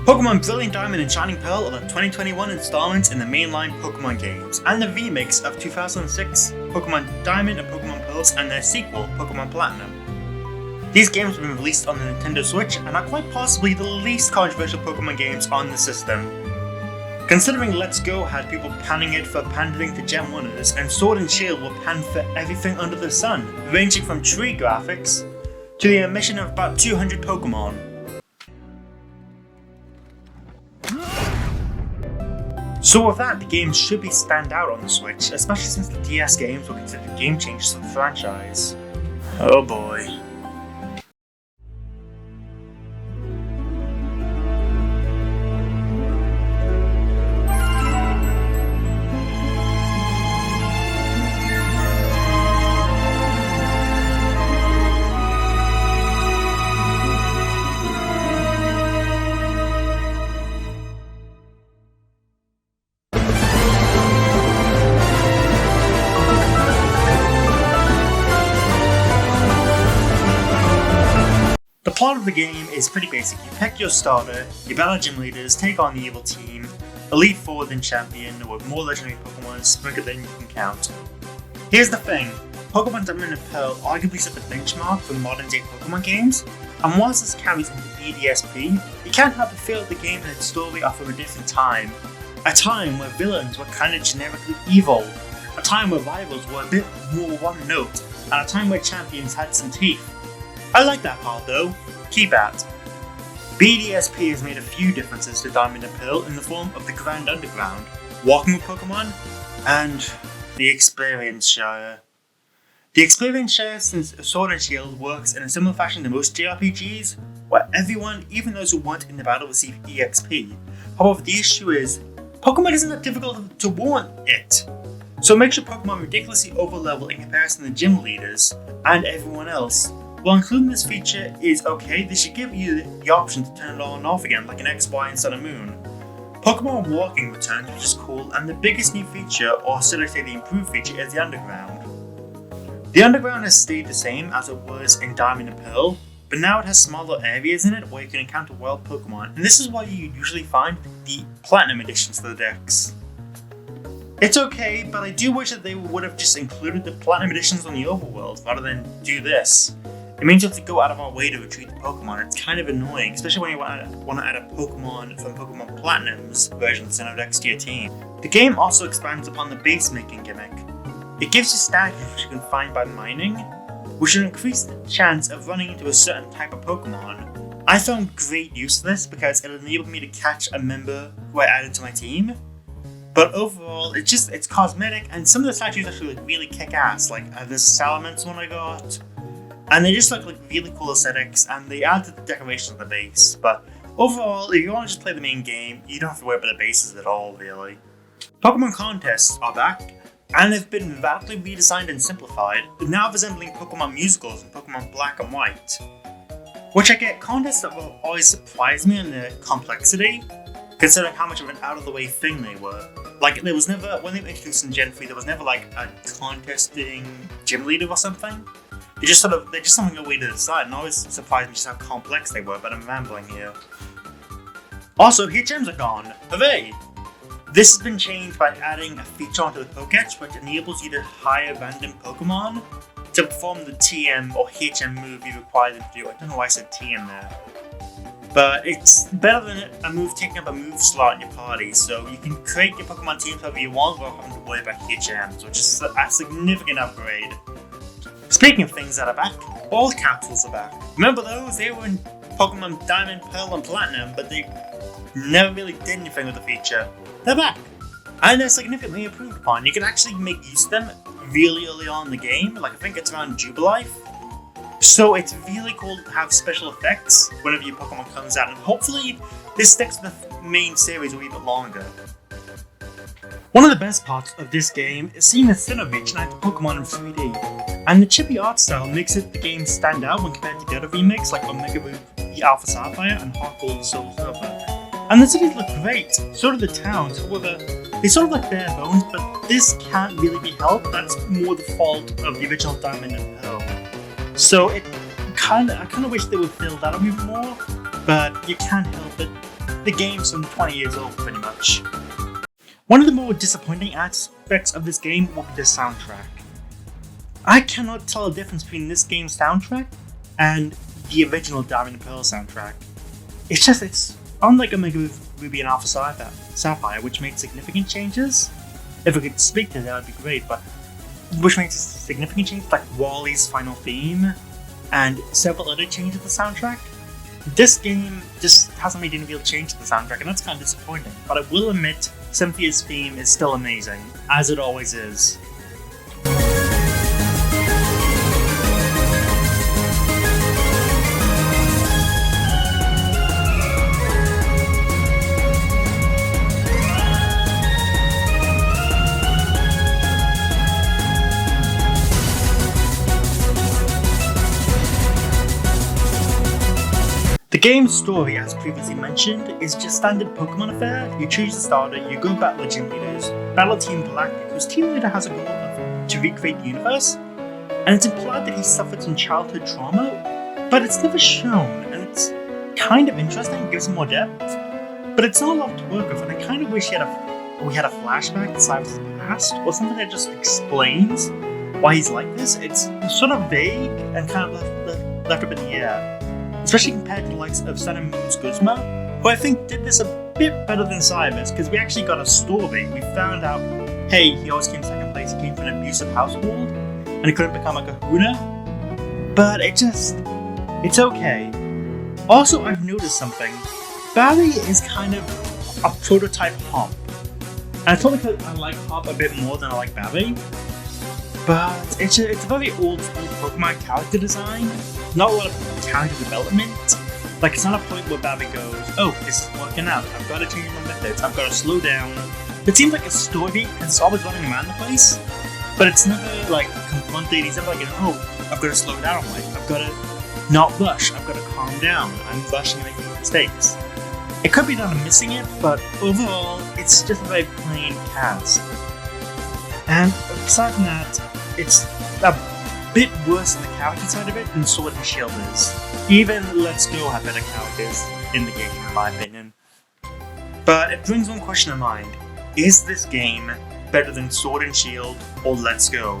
Pokemon Brilliant Diamond and Shining Pearl are the 2021 installments in the mainline Pokemon games, and the remakes of 2006 Pokemon Diamond and Pokemon Pearls and their sequel, Pokemon Platinum. These games have been released on the Nintendo Switch and are quite possibly the least controversial Pokemon games on the system. Considering Let's Go had people panning it for pandering to Gen 1ers, and Sword and Shield were panned for everything under the sun, ranging from tree graphics to the omission of about 200 Pokemon. So with that, the games should be stand out on the Switch, especially since the DS games were considered game changers for the franchise. Oh boy. The plot of the game is pretty basic. You pick your starter, you battle gym leaders, take on the evil team, Elite Four then champion with more legendary Pokemon sprinkled than you can count. Here's the thing, Pokemon Diamond and Pearl arguably set the benchmark for modern day Pokemon games, and whilst this carries into BDSP, you can't help but feel that the game had a story off of a different time. A time where villains were kinda generically evil, a time where rivals were a bit more one note, and a time where champions had some teeth. I like that part though, keep that. BDSP has made a few differences to Diamond and Pearl in the form of the Grand Underground, walking with Pokemon, and the Experience Shire. The Experience Shire, since Sword and Shield, works in a similar fashion to most JRPGs, where everyone, even those who weren't in the battle, receive EXP. However, the issue is, Pokemon isn't that difficult to warrant it. So it makes your Pokemon ridiculously overleveled in comparison to gym leaders and everyone else. While including this feature is okay, they should give you the option to turn it on and off again, like an X, Y, and Sun and Moon. Pokemon Walking returns, which is cool, and the biggest new feature, or should I say the improved feature, is the Underground. The Underground has stayed the same as it was in Diamond and Pearl, but now it has smaller areas in it where you can encounter wild Pokemon, and this is why you usually find the Platinum editions to the decks. It's okay, but I do wish that they would have just included the Platinum editions on the overworld rather than do this. It means you have to go out of our way to retrieve the Pokemon. It's kind of annoying, especially when you want to add a Pokemon from Pokemon Platinum's version of the Center Dex to your team. The game also expands upon the base making gimmick. It gives you statues which you can find by mining, which will increase the chance of running into a certain type of Pokemon. I found great use of this because it enabled me to catch a member who I added to my team. But overall, it's cosmetic, and some of the statues actually look really kick ass. Like there's a Salamence one I got. And they just look like really cool aesthetics, and they add to the decoration of the base. But overall, if you want to just play the main game, you don't have to worry about the bases at all, really. Pokemon contests are back, and they've been radically redesigned and simplified, now resembling Pokemon musicals and Pokemon Black and White. Which I get, contests that will always surprise me in their complexity, considering how much of an out-of-the-way thing they were. Like, there was never, when they were introduced in Gen 3, there was never like a contesting gym leader or something. They're just something away to the side, and always surprised me just how complex they were, but I'm rambling here. Also, here gems are gone. Hooray! This has been changed by adding a feature onto the Pokédex, which enables you to hire random Pokemon to perform the TM or HM move you require them to do. I don't know why I said TM there. But it's better than a move taking up a move slot in your party, so you can create your Pokemon teams however you want without having to worry about HMs, which is a significant upgrade. Speaking of things that are back, ball capsules are back. Remember those? They were in Pokemon Diamond, Pearl, and Platinum, but they never really did anything with the feature. They're back! And they're significantly improved upon. You can actually make use of them really early on in the game, like I think it's around Jubilife. So it's really cool to have special effects whenever your Pokemon comes out, and hopefully this sticks with the main series a wee bit longer. One of the best parts of this game is seeing the Cinematch and Pokemon in 3D, and the chippy art style makes the game stand out when compared to the other remakes like Omega Ruby Alpha Sapphire and Heart Gold Soul Silver. And the cities look great, so do the towns, however, they sort of look bare bones, but this can't really be helped. That's more the fault of the original Diamond and Pearl. So I kind of wish they would fill that up even more, but you can't help it. the game's from 20 years old pretty much. One of the more disappointing aspects of this game will be the soundtrack. I cannot tell the difference between this game's soundtrack and the original Diamond and Pearl soundtrack. It's unlike Omega Ruby and Alpha Sapphire, which made significant changes. If I could speak to that, would be great, but which makes significant changes like Wally's final theme and several other changes to the soundtrack. This game just hasn't made any real change to the soundtrack, and that's kind of disappointing. But I will admit, Cynthia's theme is still amazing, as it always is. The game's story, as previously mentioned, is just standard Pokemon affair. You choose the starter, you go battle the gym leaders, battle Team Galactic, whose team leader has a goal to recreate the universe, and it's implied that he suffered some childhood trauma, but it's never shown, and it's kind of interesting, it gives him more depth, but it's not a lot to work with, and I kind of wish we had a flashback to Cyrus' past, or something that just explains why he's like this. It's sort of vague and kind of left up in the air. Especially compared to the likes of Sun and Moon's Guzma, who I think did this a bit better than Cyrus, because we actually got a story. We found out, hey, he always came second place, he came from an abusive household, and he couldn't become a kahuna. But it's okay. Also, I've noticed something. Barry is kind of a prototype Hop. And I feel like I like Hop a bit more than I like Barry. But it's a very old school Pokemon character design. Not a lot of character development. Like, it's not a point where Babby goes, oh, this is working out, I've got to change my methods, I've got to slow down. It seems like a story beat because it's always running around the place, but it's never like confronted. He's never like, oh, I've got to slow down, like, I've got to not rush, I've got to calm down, I'm rushing and making mistakes. It could be that I'm missing it, but overall, it's just a very plain cast. And aside from that, it's a bit worse than the character side of it than Sword and Shield is. Even Let's Go have better characters in the game, in my opinion. But it brings one question to mind. Is this game better than Sword and Shield or Let's Go?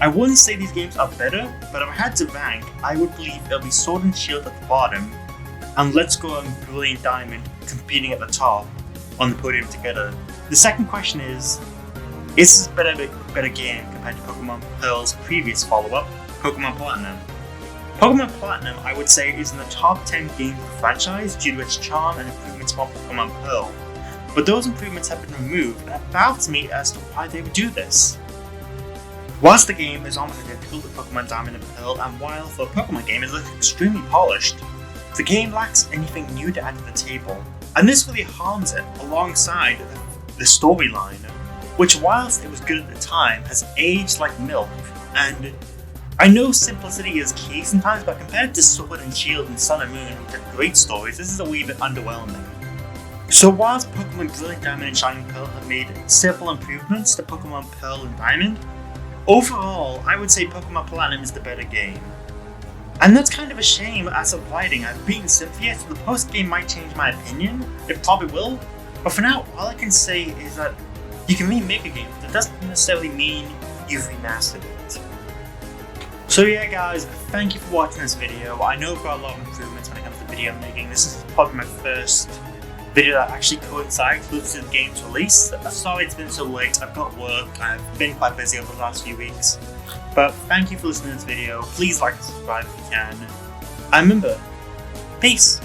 I wouldn't say these games are better, but if I had to rank, I would believe it'll be Sword and Shield at the bottom, and Let's Go and Brilliant Diamond competing at the top on the podium together. The second question is this a better game compared to Pokemon Pearl's previous follow-up, Pokemon Platinum? Pokemon Platinum, I would say, is in the top 10 games of the franchise due to its charm and improvements from Pokemon Pearl. But those improvements have been removed, and it baffles me as to why they would do this. Whilst the game is almost identical to Pokemon Diamond and Pearl, and while for a Pokemon game it looks extremely polished, the game lacks anything new to add to the table, and this really harms it alongside the storyline, which whilst it was good at the time, has aged like milk. And I know simplicity is key sometimes, but compared to Sword and Shield and Sun and Moon, which are great stories, this is a wee bit underwhelming. So whilst Pokemon Brilliant Diamond and Shining Pearl have made several improvements to Pokemon Pearl and Diamond, overall, I would say Pokemon Platinum is the better game. And that's kind of a shame. As of writing, I've beaten Cynthia, so the post-game might change my opinion. It probably will. But for now, all I can say is that you can remake a game, but that doesn't necessarily mean you've remastered it. So yeah guys, thank you for watching this video. I know I've got a lot of improvements when it comes to video making. This is probably my first video that actually coincides with the game's release. Sorry it's been so late, I've got work, I've been quite busy over the last few weeks. But thank you for listening to this video. Please like and subscribe if you can. And remember, peace!